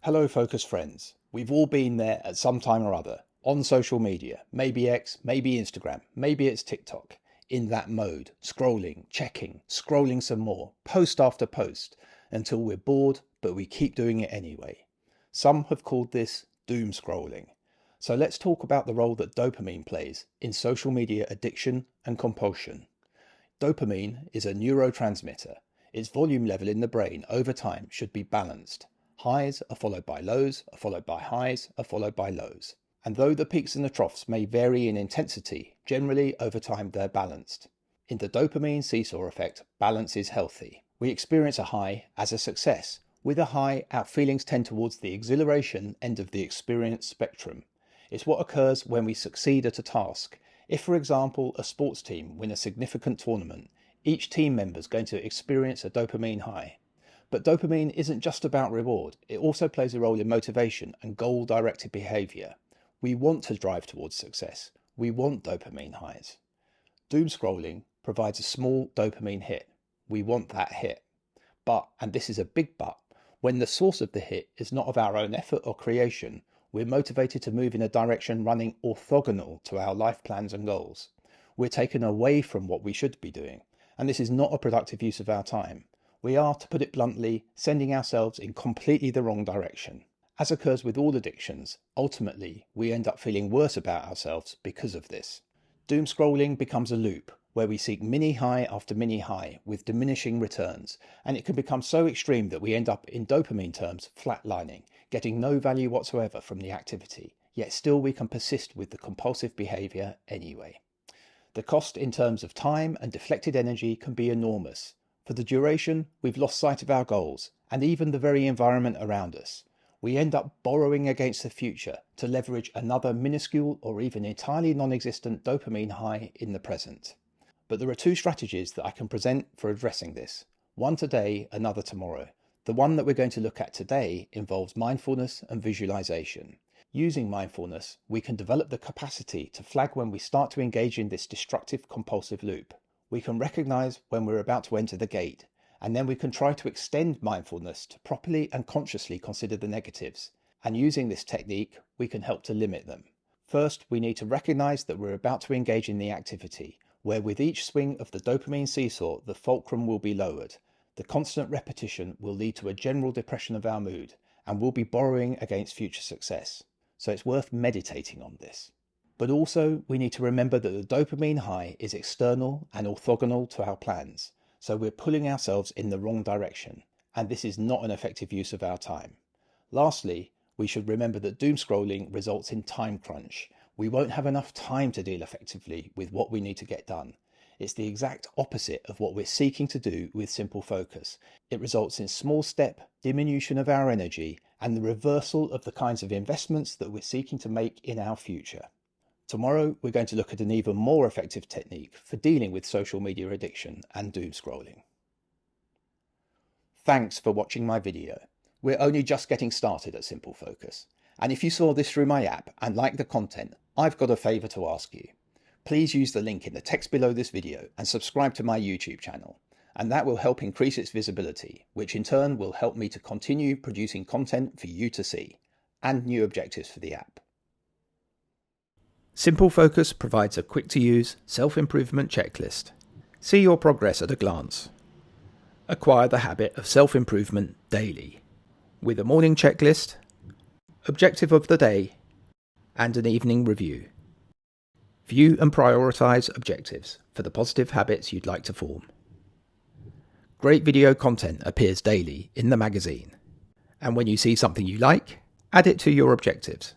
Hello Focus friends, we've all been there at some time or other, on social media, maybe X, maybe Instagram, maybe it's TikTok, in that mode, scrolling, checking, scrolling some more, post after post, until we're bored, but we keep doing it anyway. Some have called this doomscrolling. So let's talk about the role that dopamine plays in social media addiction and compulsion. Dopamine is a neurotransmitter. Its volume level in the brain over time should be balanced. Highs are followed by lows, are followed by highs, are followed by lows. And though the peaks and the troughs may vary in intensity, generally over time they're balanced. In the dopamine seesaw effect, balance is healthy. We experience a high as a success. With a high, our feelings tend towards the exhilaration end of the experience spectrum. It's what occurs when we succeed at a task. If, for example, a sports team win a significant tournament, each team member is going to experience a dopamine high. But dopamine isn't just about reward, it also plays a role in motivation and goal-directed behaviour. We want to drive towards success. We want dopamine highs. Doomscrolling provides a small dopamine hit. We want that hit. But, and this is a big but, when the source of the hit is not of our own effort or creation, we're motivated to move in a direction running orthogonal to our life plans and goals. We're taken away from what we should be doing, and this is not a productive use of our time. We are, to put it bluntly, sending ourselves in completely the wrong direction. As occurs with all addictions, ultimately we end up feeling worse about ourselves because of this. Doomscrolling becomes a loop where we seek mini high after mini high with diminishing returns, and it can become so extreme that we end up in dopamine terms flatlining, getting no value whatsoever from the activity, yet still we can persist with the compulsive behaviour anyway. The cost in terms of time and deflected energy can be enormous. For the duration, we've lost sight of our goals and even the very environment around us. We end up borrowing against the future to leverage another minuscule or even entirely non-existent dopamine high in the present. But there are two strategies that I can present for addressing this. One today, another tomorrow. The one that we're going to look at today involves mindfulness and visualization. Using mindfulness, we can develop the capacity to flag when we start to engage in this destructive compulsive loop. We can recognize when we're about to enter the gate, and then we can try to extend mindfulness to properly and consciously consider the negatives. And using this technique, we can help to limit them. First, we need to recognize that we're about to engage in the activity, where with each swing of the dopamine seesaw, the fulcrum will be lowered. The constant repetition will lead to a general depression of our mood, and we'll be borrowing against future success. So it's worth meditating on this. But also, we need to remember that the dopamine high is external and orthogonal to our plans, so we're pulling ourselves in the wrong direction, and this is not an effective use of our time. Lastly, we should remember that doomscrolling results in time crunch. We won't have enough time to deal effectively with what we need to get done. It's the exact opposite of what we're seeking to do with simple focus. It results in small step diminution of our energy and the reversal of the kinds of investments that we're seeking to make in our future. Tomorrow, we're going to look at an even more effective technique for dealing with social media addiction and doomscrolling. Thanks for watching my video. We're only just getting started at Simple Focus. And if you saw this through my app and like the content, I've got a favour to ask you. Please use the link in the text below this video and subscribe to my YouTube channel. And that will help increase its visibility, which in turn will help me to continue producing content for you to see, and new objectives for the app. Simple Focus provides a quick-to-use self-improvement checklist. See your progress at a glance. Acquire the habit of self-improvement daily, with a morning checklist, objective of the day, and an evening review. View and prioritise objectives for the positive habits you'd like to form. Great video content appears daily in the magazine, and when you see something you like, add it to your objectives.